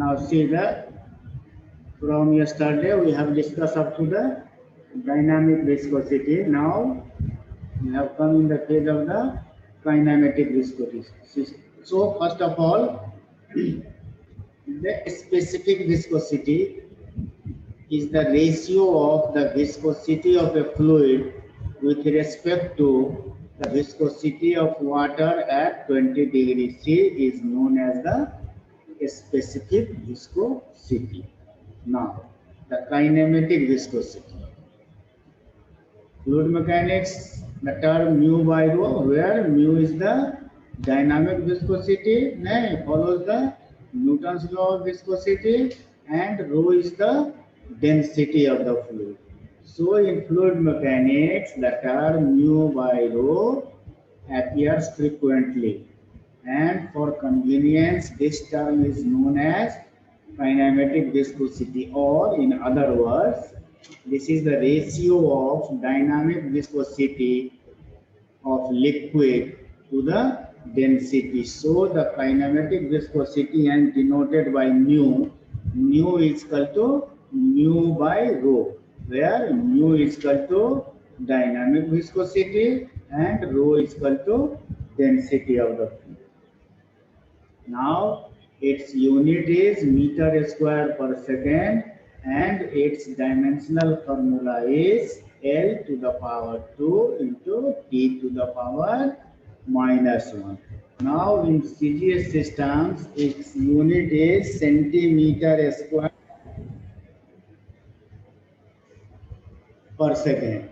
Now see the from yesterday we have discussed up to the dynamic viscosity. Now we have come in the phase of the kinematic viscosity. So first of all, the specific viscosity is the ratio of the viscosity of a fluid with respect to the viscosity of water at 20 degrees C is known as the specific viscosity. Now, the kinematic viscosity. Fluid mechanics, the term mu by rho, where mu is the dynamic viscosity, follows the Newton's law of viscosity, and rho is the density of the fluid. So in fluid mechanics, the term mu by rho appears frequently, and for convenience, this term is known as kinematic viscosity, or in other words, this is the ratio of dynamic viscosity of liquid to the density. So the kinematic viscosity is denoted by mu. Mu is equal to mu by rho, where mu is equal to dynamic viscosity and rho is equal to density of the fluid. Now its unit is meter square per second, and its dimensional formula is L to the power 2 into T to the power minus 1. Now in CGS systems, its unit is centimeter square per second.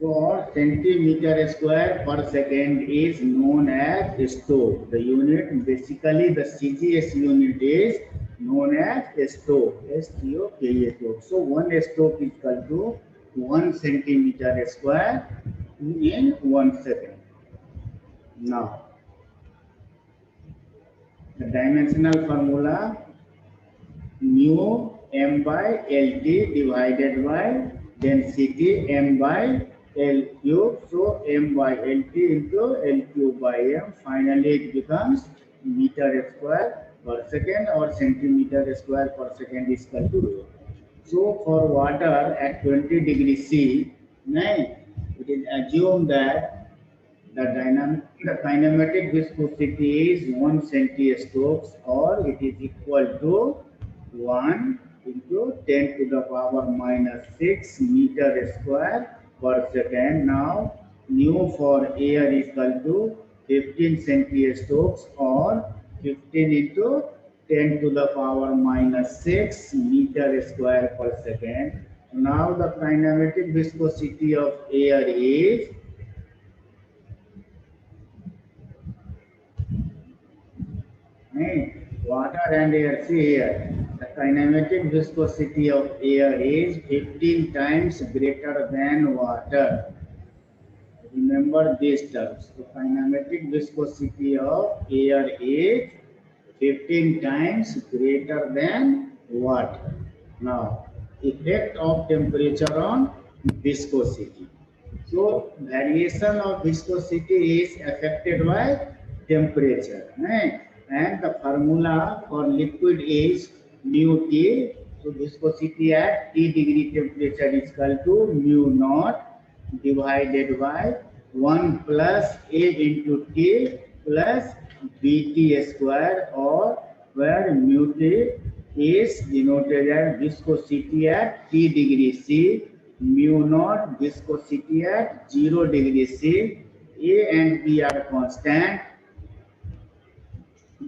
For centimeter square per second is known as Stoke. The unit, basically the CGS unit is known as Stoke. S-T-O-K-E, so 1 Stoke is equal to 1 centimeter square in 1 second. Now, the dimensional formula mu m by LT divided by density m by L cube. So m by LT into L cube by m. Finally it becomes meter square per second or centimeter square per second is equal to rho. So for water at 20 degrees C, it is assumed that the kinematic viscosity is 1 centistokes, or it is equal to 1 into 10 to the power minus 6 meter square per second. Now, mu for air is equal to 15 centistokes, or 15 into 10 to the power minus 6 meter square per second. Now, the kinematic viscosity of air is water and air. See here, the kinematic viscosity of air is 15 times greater than water. Remember these terms. The kinematic viscosity of air is 15 times greater than water. Now, effect of temperature on viscosity. So, variation of viscosity is affected by temperature. And the formula for liquid is mu T. So viscosity at T degree temperature is equal to mu naught divided by 1 plus A into T plus Bt square, or where mu T is denoted as viscosity at T degree C, mu naught viscosity at 0 degree C. A and B are constant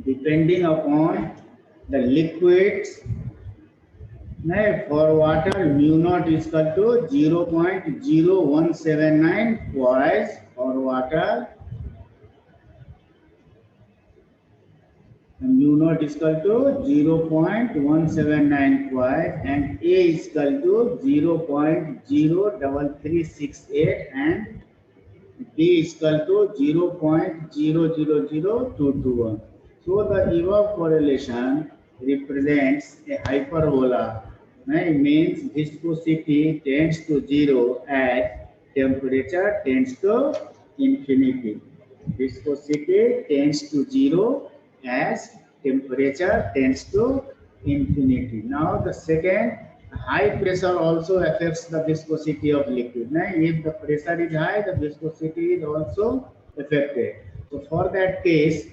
depending upon the liquids. For water, mu naught is equal to 0.0179 poise for water. Mu naught is equal to 0.179 poise, and A is equal to 0.03368, and B is equal to 0.000221. So the above correlation represents a hyperbola. Means viscosity tends to 0 as temperature tends to infinity. Viscosity tends to zero as temperature tends to infinity. Now the second, high pressure also affects the viscosity of liquid. Now if the pressure is high, the viscosity is also affected. So for that case,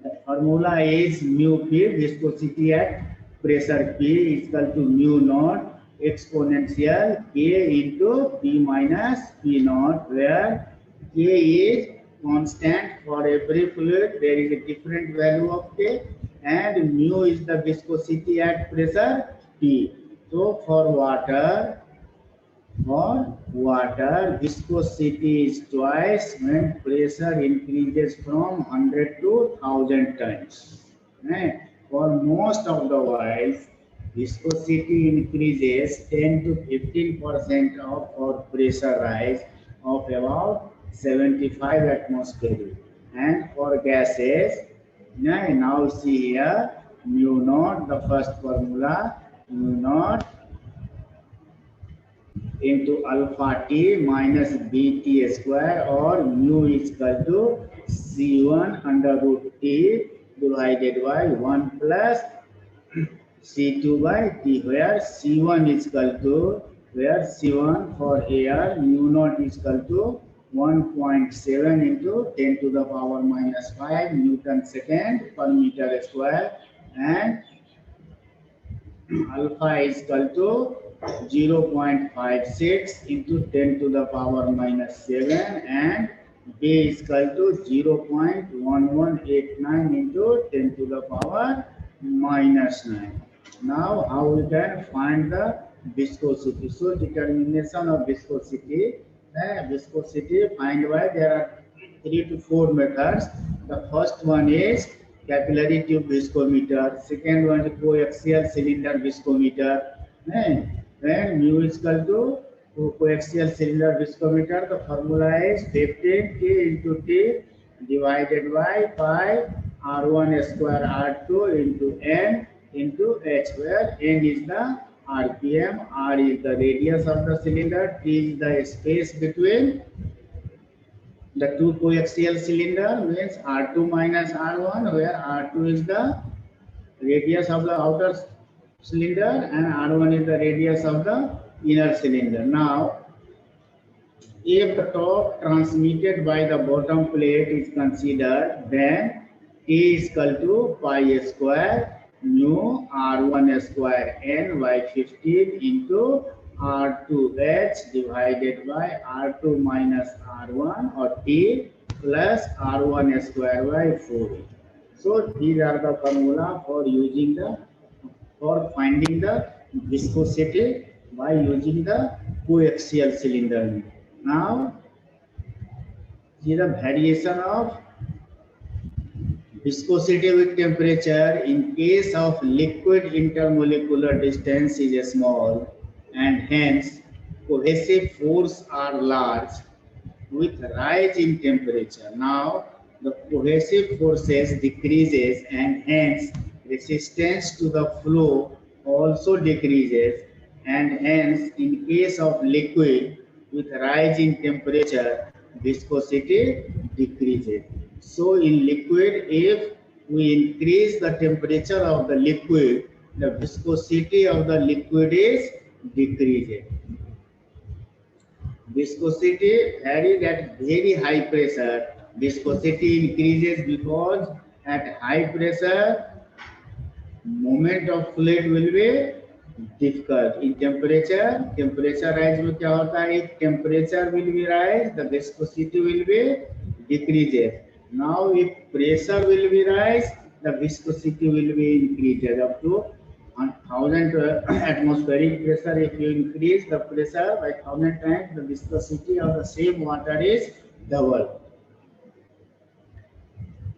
the formula is mu P, viscosity at pressure P is equal to mu naught exponential K into P minus P naught, where K is constant for every fluid. There is a different value of K, and mu is the viscosity at pressure P. So for water, viscosity is twice when pressure increases from 100 to 1000 times. Eh, For most of the while, viscosity increases 10 to 15% of for pressure rise of about 75 atmosphere. And for gases, now see here, mu naught, the first formula, mu naught into alpha t minus bt square, or mu is equal to c1 under root t divided by 1 plus c2 by t, where c1 is equal to, where c1 for air mu naught is equal to 1.7 into 10 to the power minus 5 Newton second per meter square, and alpha is equal to 0.56 into 10 to the power minus 7, and B is equal to 0.1189 into 10 to the power minus 9. Now, how we can find the viscosity? So, determination of viscosity. Viscosity find by, there are 3 to 4 methods. The first one is capillary tube viscometer. Second one is coaxial cylinder viscometer. When mu is equal to coaxial cylinder viscometer, the formula is 15 T into T divided by pi R1 square R2 into N into H, where N is the RPM, R is the radius of the cylinder, T is the space between the two coaxial cylinder, means R2 minus R1, where R2 is the radius of the outer cylinder and R1 is the radius of the inner cylinder. Now, if the torque transmitted by the bottom plate is considered, then T is equal to pi square mu R1 square N by 15 into R2H divided by R2 minus R1, or T plus R1 square by 4. So these are the formula for using the, for finding the viscosity by using the coaxial cylinder. Now, see the variation of viscosity with temperature. In case of liquid, intermolecular distance is small and hence cohesive force are large with rise in temperature. Now, the cohesive forces decreases and hence resistance to the flow also decreases, and hence in case of liquid with rise in temperature, viscosity decreases. So in liquid, if we increase the temperature of the liquid, the viscosity of the liquid is decreased. Viscosity varies at very high pressure. Viscosity increases because at high pressure, movement of fluid will be difficult. In temperature rise में क्या होता है? If temperature will be rise, the viscosity will be decreases. Now, if pressure will be rise, the viscosity will be increases up to 1000 atmospheric pressure. If you increase the pressure by 1000 times, the viscosity of the same water is double.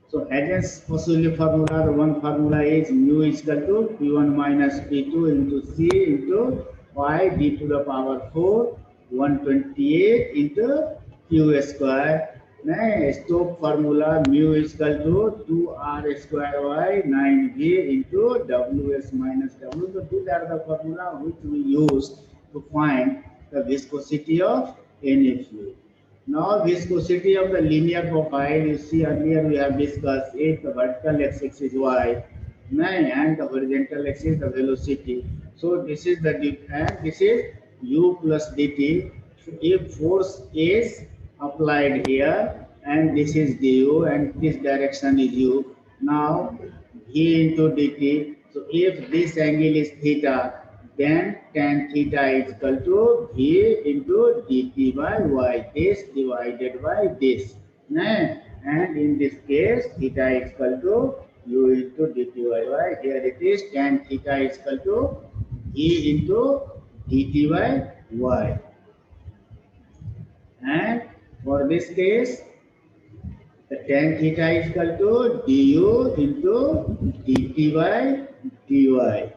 So Hagen's Poiseuille formula, the one formula is mu is equal to P1 minus P2 into C into pi d to the power 4 128 into Q square. Stokes formula, mu is equal to 2R square by 9V into Ws minus W. So these are the formula which we use to find the viscosity of any fluid. Now viscosity of the linear profile, you see earlier we have discussed if the vertical axis is y, and the horizontal axis the velocity. So this is the and this is u plus dt. So if force is applied here and this is du and this direction is u. Now v into dt. So if this angle is theta, then tan theta is equal to V into dt by y, this divided by this. And in this case, theta is equal to u into dt by y. Here it is tan theta is equal to V into dt by y. And for this case, the tan theta is equal to du into dt by dy.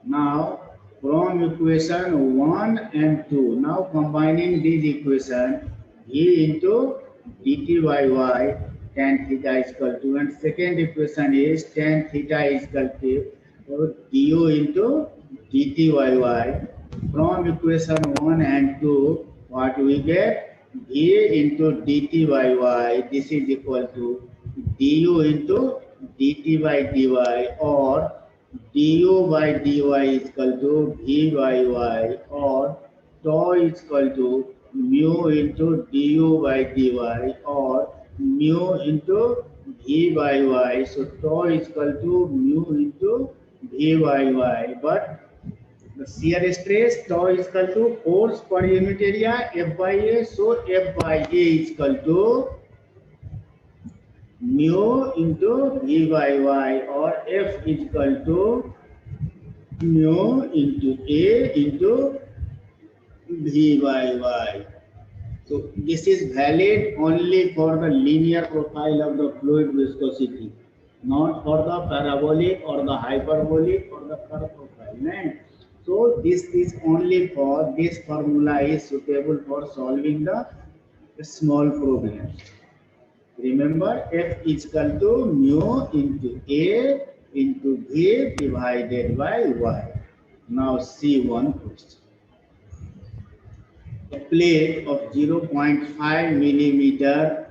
Now, from equation 1 and 2, now combining these equations, v into dt by y, tan theta is equal to, and second equation is tan theta is equal to du into dt by y. From equation 1 and 2, what we get? v into dt by y, this is equal to du into dt by dy, or du by dy is equal to v by y, or tau is equal to mu into du by dy, or mu into v by y. So tau is equal to mu into v by y. But the shear stress tau is equal to force per unit area F by A. So F by A is equal to mu into v by y, or F is equal to mu into A into V by Y. So this is valid only for the linear profile of the fluid viscosity, not for the parabolic or the hyperbolic or the curve profile. Right? So this is only for, this formula is suitable for solving the small problems. Remember, F is equal to mu into A into V divided by Y. Now see one question. A plate of 0.5 millimeter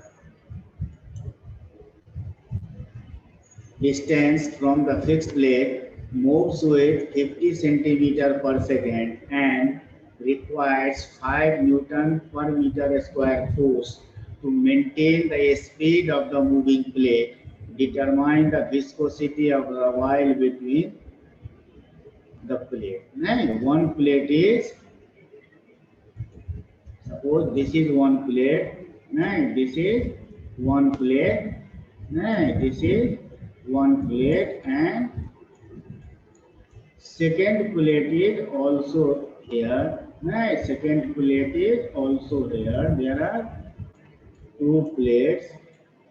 distance from the fixed plate moves with 50 centimeter per second and requires 5 Newton per meter square force to maintain the speed of the moving plate. Determine the viscosity of the oil between the plate. One plate is, suppose this is one plate, this is one plate, this is one plate, and second plate is also here. Second plate is also here. There are two plates,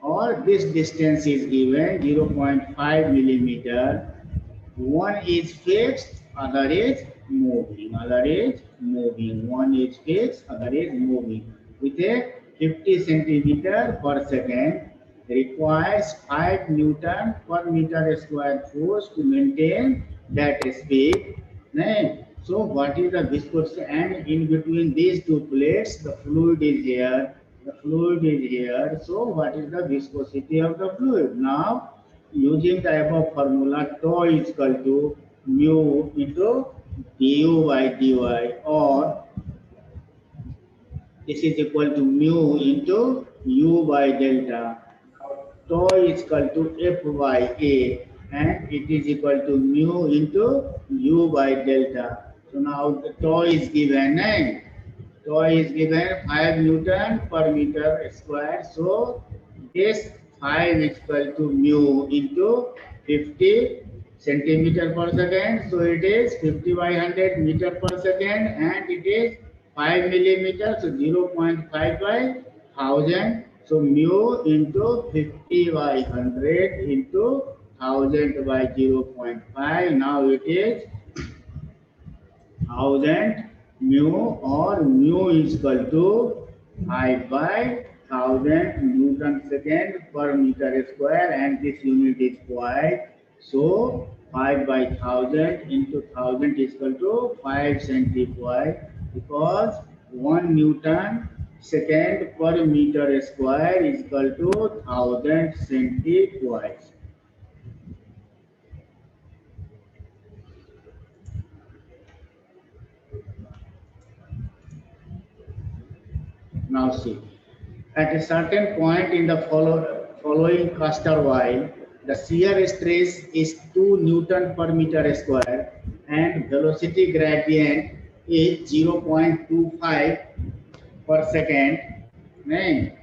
or this distance is given 0.5 millimeter. One is fixed, other is moving. Other is moving. One is fixed, other is moving. With a 50 centimeter per second, requires 5 Newton per meter square force to maintain that speed. So what is the viscosity? And in between these two plates, the fluid is here. The fluid is here. So what is the viscosity of the fluid? Now, using the above formula, tau is equal to mu into du by dy, or this is equal to mu into u by delta. Tau is equal to F by A, and it is equal to mu into u by delta. So now the tau is given, tau is given 5 Newton per meter square. So this 5 is equal to mu into 50 centimeter per second. So it is 50 by 100 meter per second, and it is 5 millimeter. So 0.5 by 1000. So mu into 50 by 100 into 1000 by 0.5. Now it is 1000 mu, or mu is equal to 5 by 1000 Newton second per meter square, and this unit is quiet. So 5 by 1000 into 1000 is equal to 5 centipoise, because 1 Newton second per meter square is equal to 1000 centipoise. Now see, at a certain point in the following cluster while the shear stress is 2 Newton per meter square and velocity gradient is 0.25 per second. Right?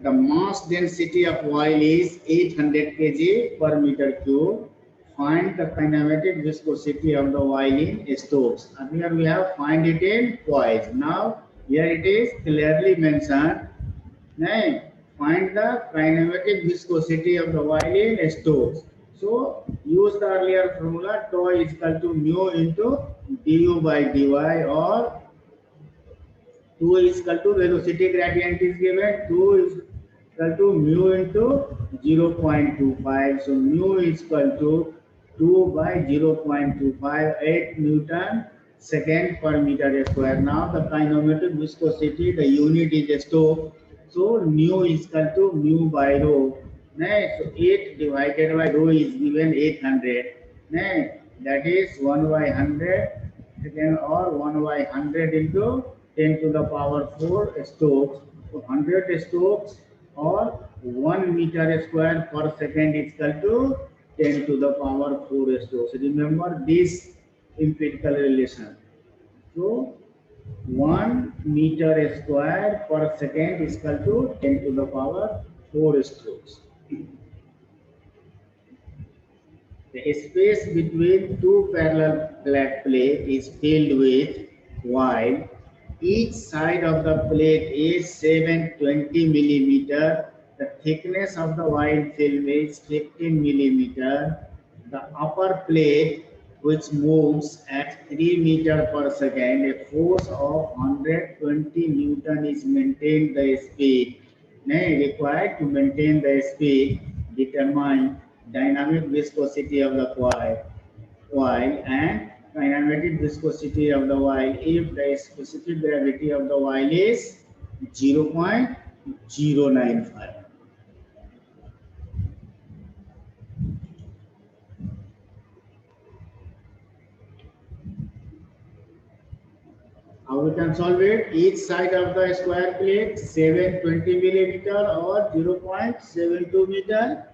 The mass density of oil is 800 kg per meter cube. Find the kinematic viscosity of the oil in Stokes. Earlier we have find it in poise. Now here it is clearly mentioned. Right? Find the kinematic viscosity of the oil in Stokes. So use the earlier formula tau is equal to mu into du by dy, or 2 is equal to velocity gradient is given, 2 is equal to mu into 0.25. So mu is equal to 2 by 0.25, 8 Newton second per meter square. Now the kinematic viscosity, the unit is Stoke. So mu is equal to mu by rho. So 8 divided by rho is given 800. That is 1 by 100 second, or 1 by 100 into 10 to the power 4 Stokes. So 100 Stokes or 1 meter square per second is equal to 10 to the power 4 Stokes. Remember this empirical relation. So 1 meter square per second is equal to 10 to the power 4 Stokes. The space between two parallel flat plates is filled with, while each side of the plate is 720 millimeter. The thickness of the oil film is 15 millimeter. The upper plate, which moves at 3 meter per second, a force of 120 Newton is maintained. The speed required to maintain the speed determine dynamic viscosity of the oil and kinematic viscosity of the oil if the specific gravity of the oil is 0.095. How we can solve it? Each side of the square plate 720 millimeter or 0.72 meter.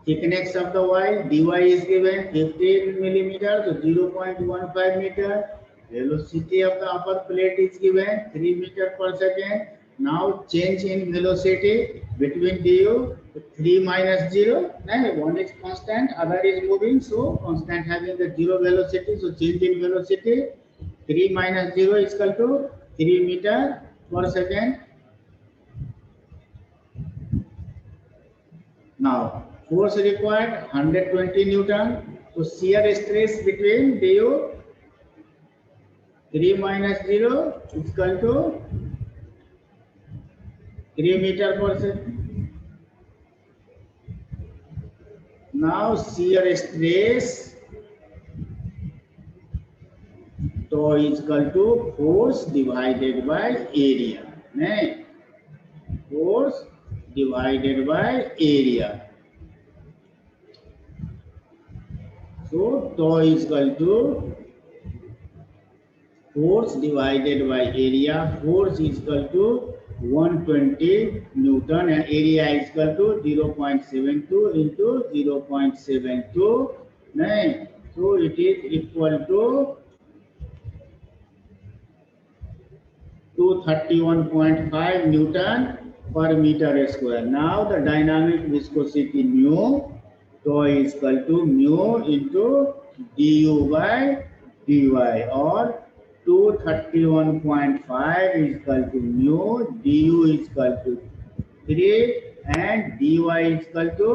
Thickness of the oil dy is given 15 millimeter, so 0.15 meter. Velocity of the upper plate is given 3 meter per second. Now change in velocity between du 3 minus 0. One is constant, other is moving, so constant having the 0 velocity. So change in velocity 3 minus 0 is equal to 3 meter per second. Now force required 120 Newton. So shear stress between du 3 minus 0 is equal to 3 meter per second. Now shear stress tau is equal to force divided by area. Force divided by area. So tau is equal to force divided by area. Force is equal to 120 Newton and area is equal to 0.72 into 0.72. So it is equal to 231.5 Newton per meter square. Now the dynamic viscosity mu, tau is equal to mu into du by dy, or 231.5 is equal to mu, du is equal to 3 and dy is equal to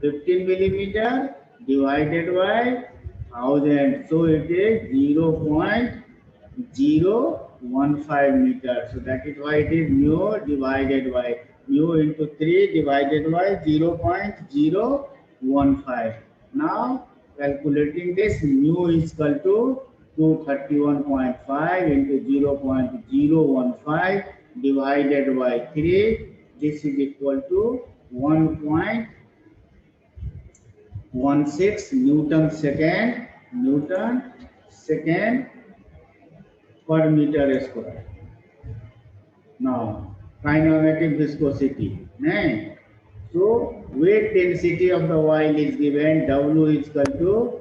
15 millimeter divided by 1000. So it is 0.015 meter. So that is why it is mu divided by mu into 3 divided by 0.015. Now calculating this, mu is equal to 231.5 into 0.015 divided by 3. This is equal to 1.16 Newton second per meter square. Now, kinematic viscosity. Right? So, weight density of the oil is given. W is equal to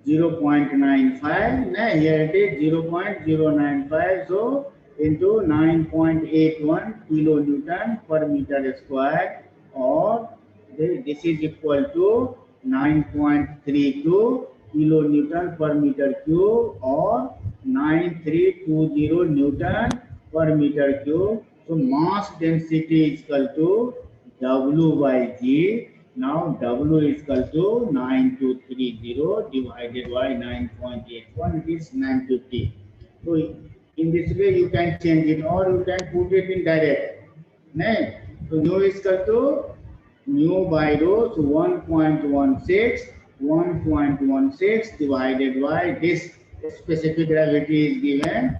0.95. Here it is 0.095. So, into 9.81 kilonewton per meter square, or this is equal to 9.32 kilonewton per meter cube, or 9320 Newton per meter cube. So mass density is equal to W by G. Now W is equal to 9230 divided by 9.81, it is 950. So in this way you can change it, or you can put it in direct. Right? So nu is equal to mu by rho, so 1.16 divided by this specific gravity is given.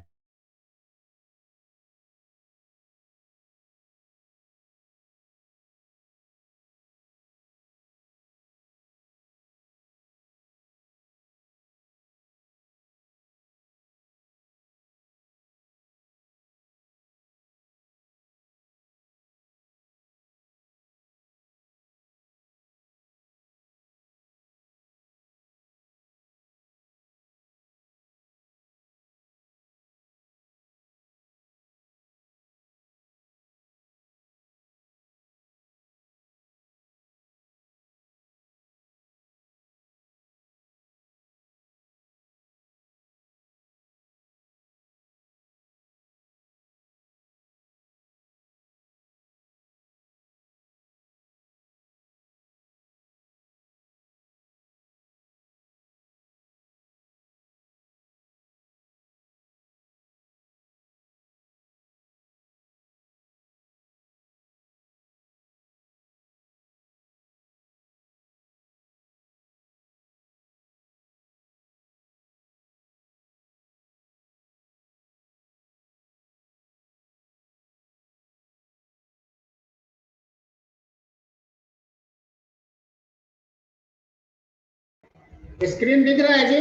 Screen दिख रहा है जी?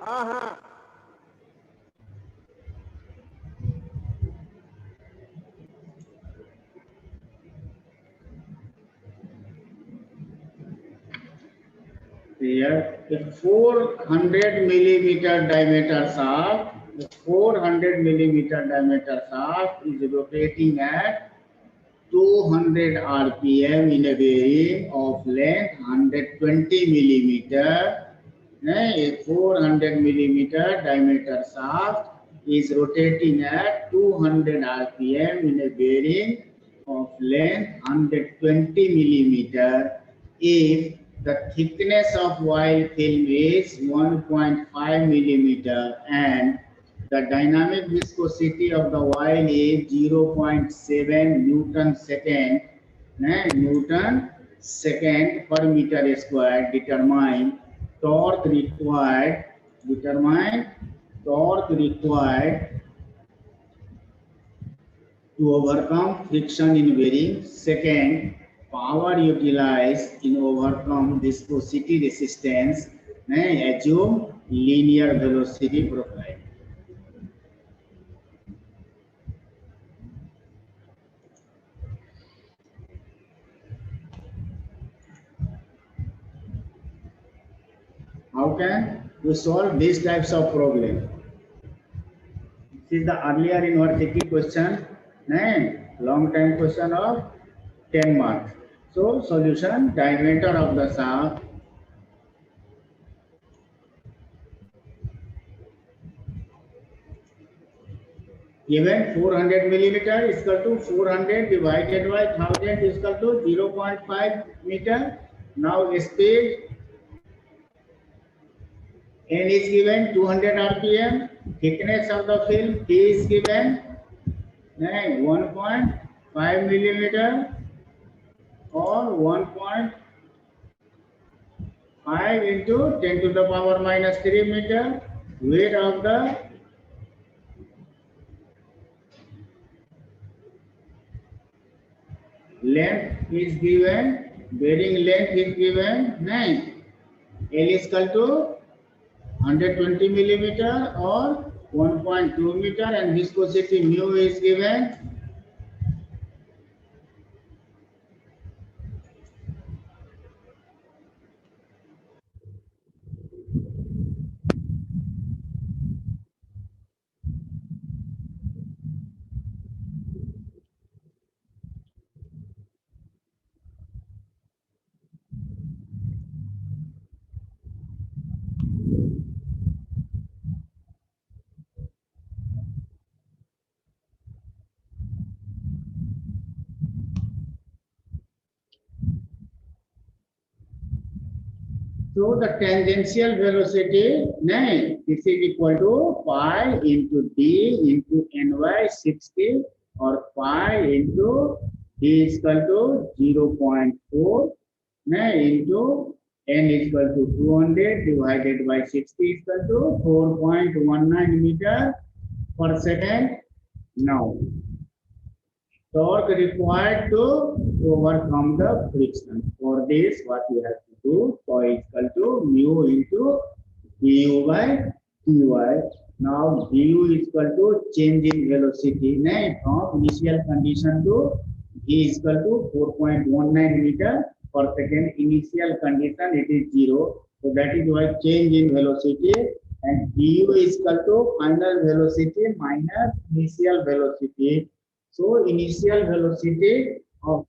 हाँ हाँ Here, a 400 millimeter diameter shaft, the 400 millimeter diameter shaft is rotating at 200 RPM in a bearing of length 120 millimeter. A 400 millimeter diameter shaft is rotating at 200 RPM in a bearing of length 120 millimeter. If the thickness of oil film is 1.5 millimeter and the dynamic viscosity of the oil is 0.7 Newton second per meter square. Determine torque required. To overcome friction in bearing. Second, power utilized in overcome viscosity resistance. Assume linear velocity profile. How can we solve these types of problem? This is the earlier university question, long time question of 10 marks. So solution, diameter of the shaft given 400 millimeter is equal to 400 divided by 1000 is equal to 0.5 meter. Now speed n is given 200 RPM. Thickness of the film T is given 1.5 millimeter or 1.5 into 10 to the power minus 3 meter. weight of the length is given, bearing length is given 9. L is equal to 120 millimeter or 1.2 meter, and viscosity mu is given. So the tangential velocity, this is equal to pi into d into ny 60, or pi into d is equal to 0.4 into n is equal to 200 divided by 60 is equal to 4.19 meter per second. Now, torque required to overcome the friction. For this, what we have to do, tau is equal to mu into du by dy. Now, du is equal to change in velocity from initial condition to v is equal to 4.19 meter per second. Initial condition, it is 0. So that is why change in velocity, and du is equal to final velocity minus initial velocity. So initial velocity of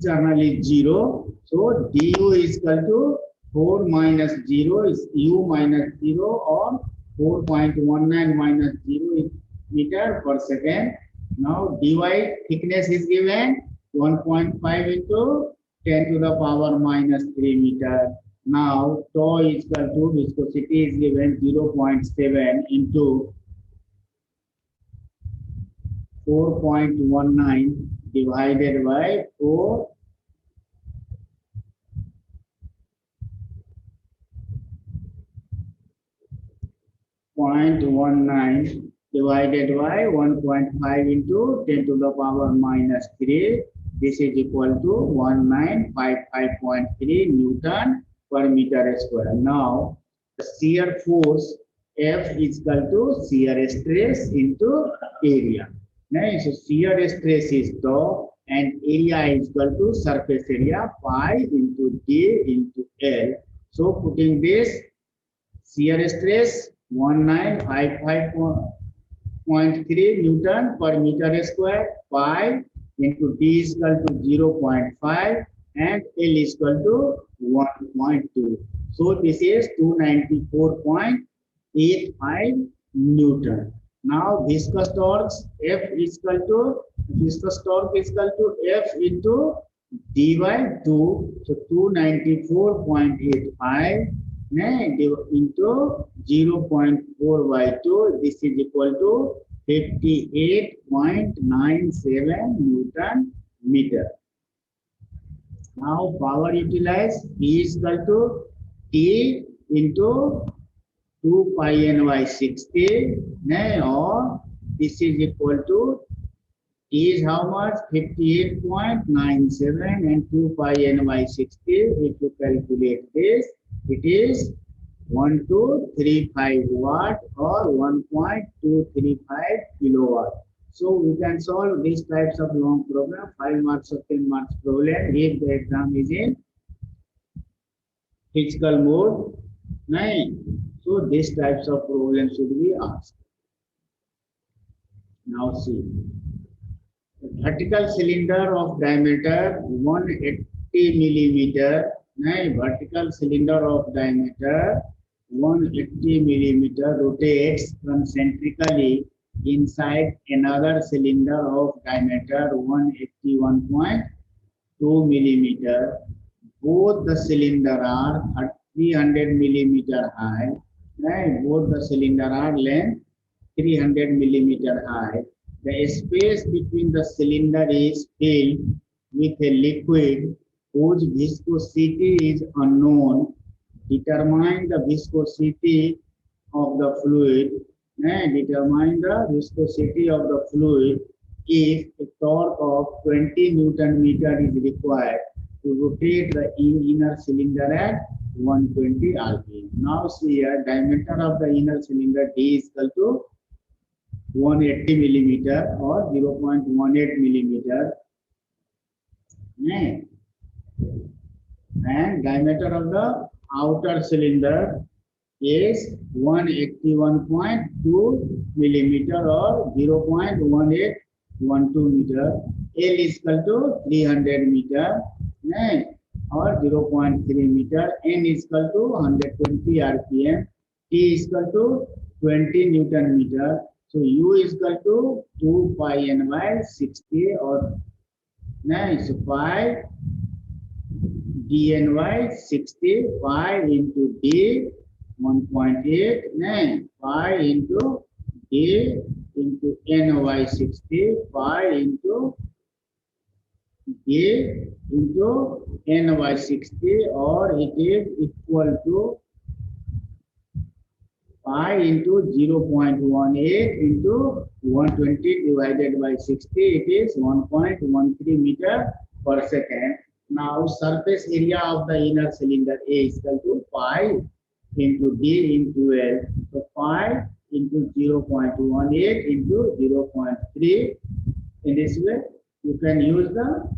journal is 0. So du is equal to 4 minus 0 is u minus 0, or 4.19 minus 0 is meter per second. Now dy thickness is given 1.5 into 10 to the power minus 3 meter. Now tau is equal to viscosity is given 0.7 into 4.19 divided by 4.19 divided by 1.5 into 10 to the power minus 3. This is equal to 1955.3 Newton per meter square. Now, the shear force F is equal to shear stress into area. So shear stress is tau, and area is equal to surface area pi into d into L. So putting this, shear stress 1955.3 Newton per meter square, pi into d is equal to 0.5, and L is equal to 1.2. So this is 294.85 Newton. Now viscous torque F is equal to F into d by 2. So 294.85 into 0.4 by 2. This is equal to 58.97 Newton meter. Now power utilized, E is equal to T into 2 pi ny 60, or this is equal to T is how much? 58.97, and 2 pi ny 60. If you calculate this, it is 1235 watt or 1.235 kilowatt. So we can solve these types of long program, 5 marks or 10 marks problem, if the exam is in physical mode. So these types of problems should be asked. Now see, the vertical cylinder of diameter 180 millimeter, vertical cylinder of diameter 180 millimeter rotates concentrically inside another cylinder of diameter 181.2 millimeter. Both the cylinder are 300 millimeter high. Both the cylinder are length 300 millimeter high. The space between the cylinder is filled with a liquid whose viscosity is unknown. Determine the viscosity of the fluid, determine the viscosity of the fluid if a torque of 20 Newton meter is required to rotate the inner cylinder at 120 rpm. Now see here, diameter of the inner cylinder D is equal to 180 millimeter or 0.18 millimeter, and diameter of the outer cylinder is 181.2 millimeter or 0.1812 meter. L is equal to 300 meter or 0.3 meter. N is equal to 120 rpm. T is equal to 20 Newton meter. So U is equal to 2 pi n by 60 or so pi dny 60 pi into d 1.8 pi into d into ny 60 pi into d into ny 60, or it is equal to pi into 0.18 into 120 divided by 60, it is 1.13 meter per second. Now surface area of the inner cylinder A is equal to pi into D into L. So pi into 0.18 into 0.3. In this way, you can use the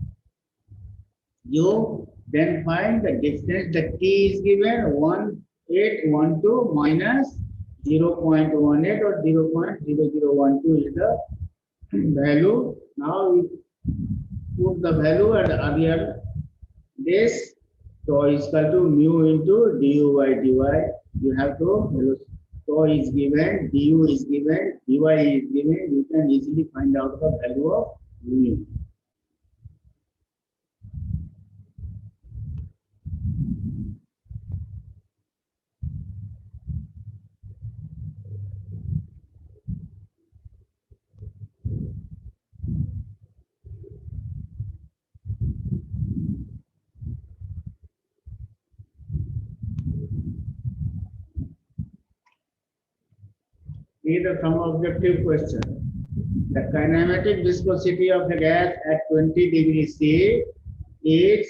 U. Then find the distance. The T is given 1812 minus 0.18 or 0.0012 is the value. Now we put the value at earlier this. So is equal to mu into du by dy. You have to, so is given, du is given, dy is given. You can easily find out the value of mu. Here are some objective question. The kinematic viscosity of the gas at 20 degrees C is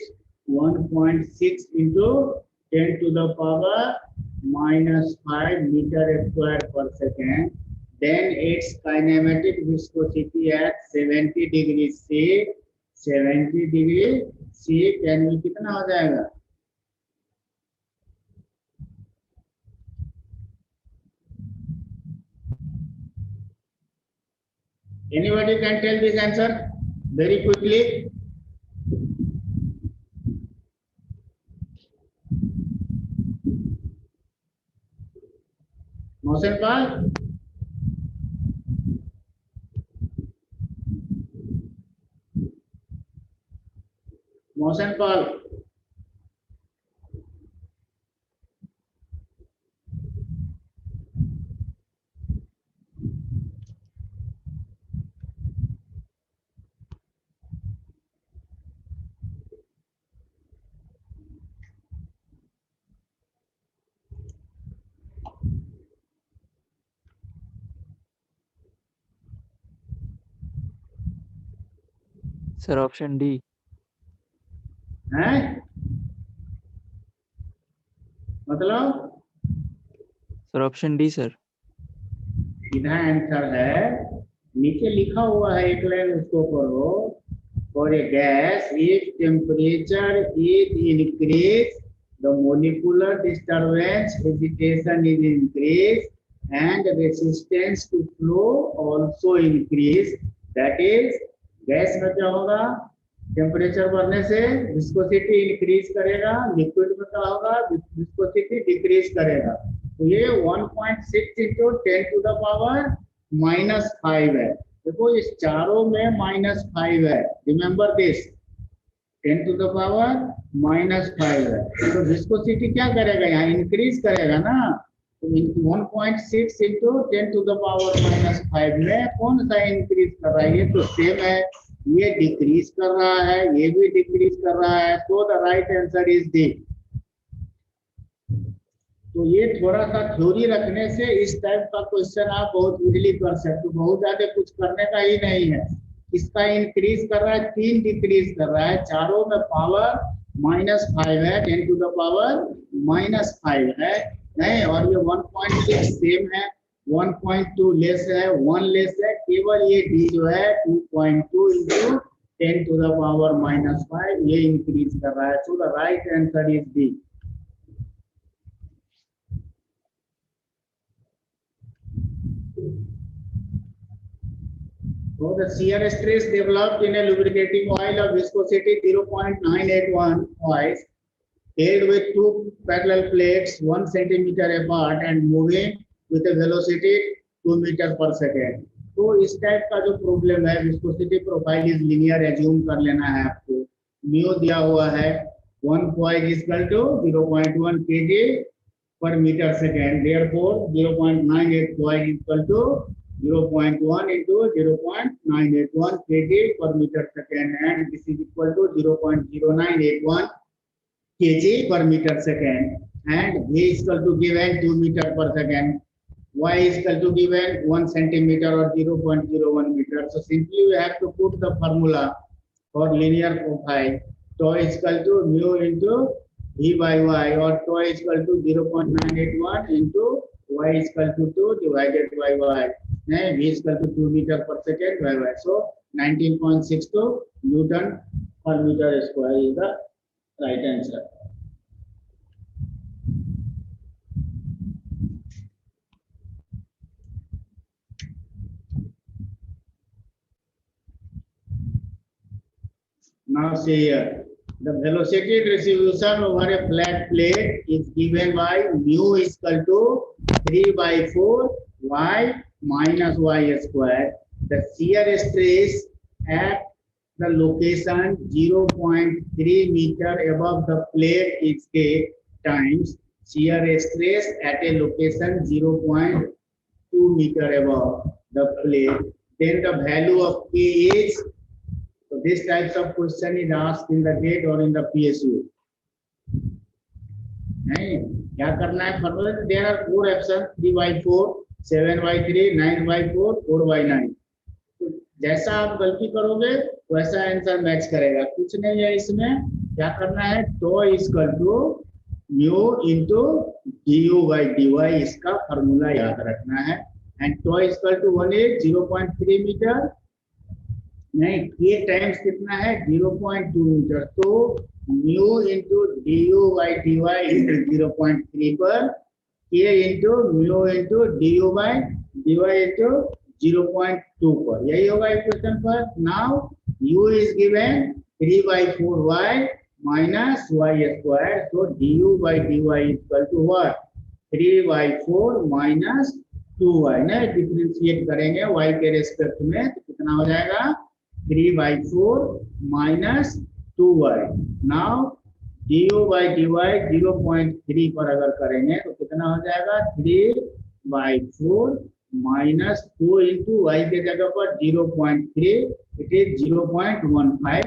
1.6 into 10 to the power minus 5 meter square per second. Then its kinematic viscosity at 70 degrees C, 70 degree C, 10 में कितना हो जाएगा? Anybody can tell this answer very quickly? Mohsen Pal? Mohsen Pal? Sir, option D. हैं? मतलब? Sir, option D, sir. सीधा answer है, नीचे लिखा हुआ है एक लाइन, उसको पढ़ो. For a gas, if temperature is increased, the molecular disturbance agitation is increased and resistance to flow also increase. That is, gas में क्या होगा? टेम्परेचर बढ़ने से विस्कोसिटी इंक्रीज करेगा, लिक्विड में क्या होगा? विस्कोसिटी डिक्रीज करेगा. तो ये 1.6 into 10 to the power -5 है. देखो इस चारों में -5 है. Remember this, 10 to the power -5 है. तो विस्कोसिटी क्या करेगा? यहाँ इंक्रीज करेगा ना. तो 1.6 into 10 to the power -5 में कौन सा इंक्रीज कर रहा है? ये तो सेम है. ये डिक्रीज कर रहा है, ये भी डिक्रीज कर रहा है. तो the right answer is D. तो ये थोड़ा सा थ्योरी रखने से इस टाइप का क्वेश्चन आप बहुत इजीली कर सकते हो, बहुत ज्यादा कुछ करने का ही नहीं है। इसका इंक्रीज कर रहा है, 3 डिक्रीज कर रहा है, चारों में पावर -5 है, 10 टू द पावर -5 है नहीं, और ये 1.6 सेम है, 1.2 लेस है, 1 लेस है, केवल ये डी जो है 2.2 इंटू 10 टू द पावर -5 ये इंक्रीज कर रहा है। So the right answer is D. So the shear stress developed in a lubricating oil of viscosity 0.981 oils held with two parallel plates 1 centimeter apart and moving with a velocity 2 meter per second। तो इस type का जो problem है, viscosity profile is linear, assume कर लेना है आपको। Mu दिया हुआ है 1 कॉइल is equal to 0.1 kg per meter second, therefore 0.98 coil is equal to 0.1 into 0.981 kg per meter second, and this is equal to 0.0981 kg per meter second, and v is equal to given 2 meter per second, y is equal to given 1 centimeter or 0.01 meter. So simply we have to put the formula for linear profile. Tau is equal to mu into v by y, or tau is equal to 0.981 into y is equal to 2 divided by y. V is equal to 2 meter per second by y. So 19.62 Newton per meter square is the right answer. Now see here, the velocity distribution over a flat plate is given by mu is equal to 3 by 4 y minus y square. The shear stress at the location 0.3 meter above the plate is K times shear stress at a location 0.2 meter above the plate. Then the value of K is, so this types of question is asked in the GATE or in the PSU. नहीं, क्या करना है formula? There are 4 option, 3/4, 7/3, 9/4, 4/9। तो जैसा आप गलती करोगे वैसा आंसर मैच करेगा, कुछ नहीं है इसमें। क्या करना है? Tau is equal to mu into du by dy, इसका फॉर्मूला याद रखना है। And tau is equal to 1 is 0.3 metre, नहीं, के टाइम्स कितना है? 0.2 मीटर। तो mu into du by dy into 0.3 पर, के इंटू mu into du by dy into 0.2 पर, यही होगा इक्वेशन पर। Now u is given 3/4y minus y square, so du by dy is equal to what? 3/4 minus 2y। ना differentiate करेंगे y के रेस्पेक्ट में, तो कितना हो जाएगा? 3/4 minus 2y। Now du by dy 0.3 पर अगर करेंगे तो कितना हो जाएगा? 3/4 minus 2 into y के जगह पर 0.3, it is 0.15।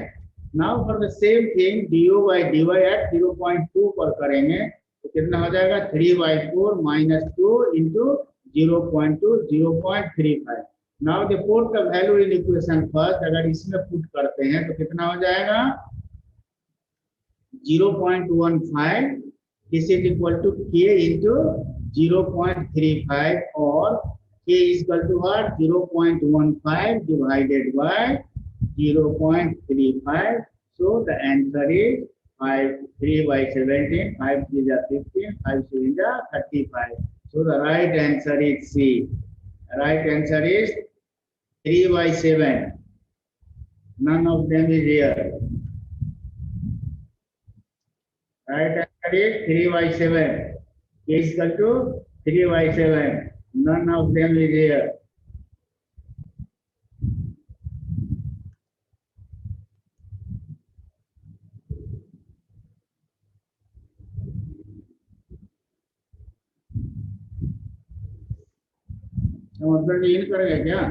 Now for the same thing du by dy at 0.2 पर करेंगे तो कितना हो जाएगा? 3/4 minus 2 into 0.2, 0.35। Now they put the value in equation first, अगर इसमें पुट करते हैं तो कितना हो जाएगा? 0.15, this is equal to k into 0.35, or k is equal to what? 0.15 divided by 0.35. So the answer is 3/17, 5 3 are 15, 5 7 are 35. So the right answer is C. Right answer is 3/7. None of them is here. Right answer is 3/7. K is equal to 3/7. None of them is here. मतलब इन कर गए क्या?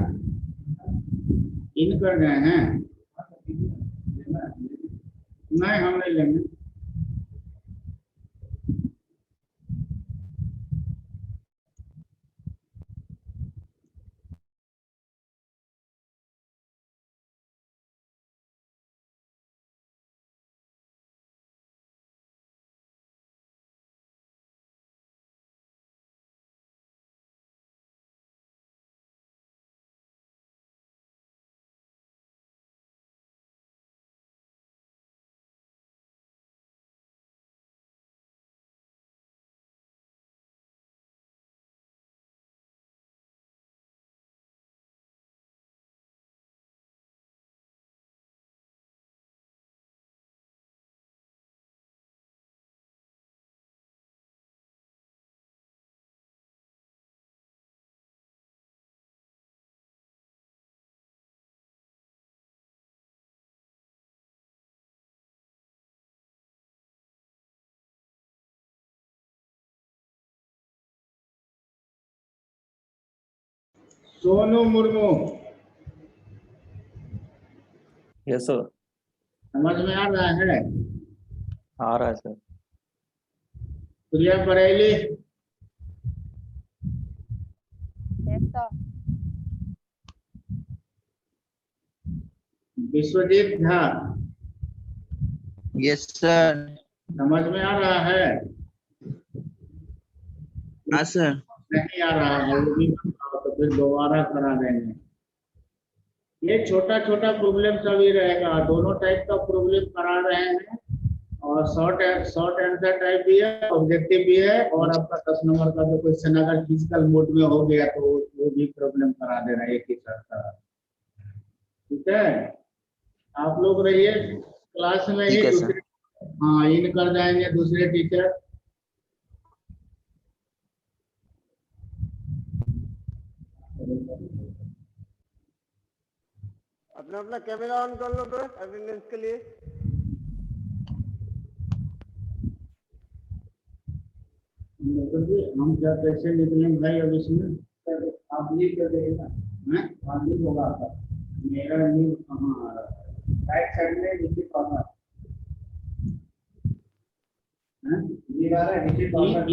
इन कर गए हैं? नहीं, हम नहीं लेंगे। Sonu Murmu, yes sir. समझ में आ रहा है? आ रहा है sir. Priya Bareilly, Yes, sir. Vishwajeet Jha, yes sir. समझ में आ रहा है? हाँ सर। नहीं आ रहा है वो भी बताओ, तो फिर दोबारा करा देंगे। ये छोटा छोटा प्रॉब्लम सभी रहेगा, दोनों टाइप का प्रॉब्लम करा रहे हैं, और शॉर्ट आंसर टाइप भी है, ऑब्जेक्टिव भी है, और आपका 10 नंबर का जो क्वेश्चन अगर फिजिकल मोड में हो गया तो वो भी प्रॉब्लम करा दे रहा है एक ही साथ का। ठीक है, आप लोग रहिए क्लास में ही। ठीक है, सर। दूसरे, हाँ, इन कर जाएंगे दूसरे टीचर। अपना अपना कैमरा ऑन कर लो तो अटेंडेंस के लिए। हम क्या कैसे निकलेंगे भाई अब इसमें? आप लीव कर देगा ना? हाँ, लीव होगा आपका। मेरा लीव कहाँ आ रहा है? राइट साइड में नीचे कॉर्नर, लीव आ रहा है नीचे कॉर्नर।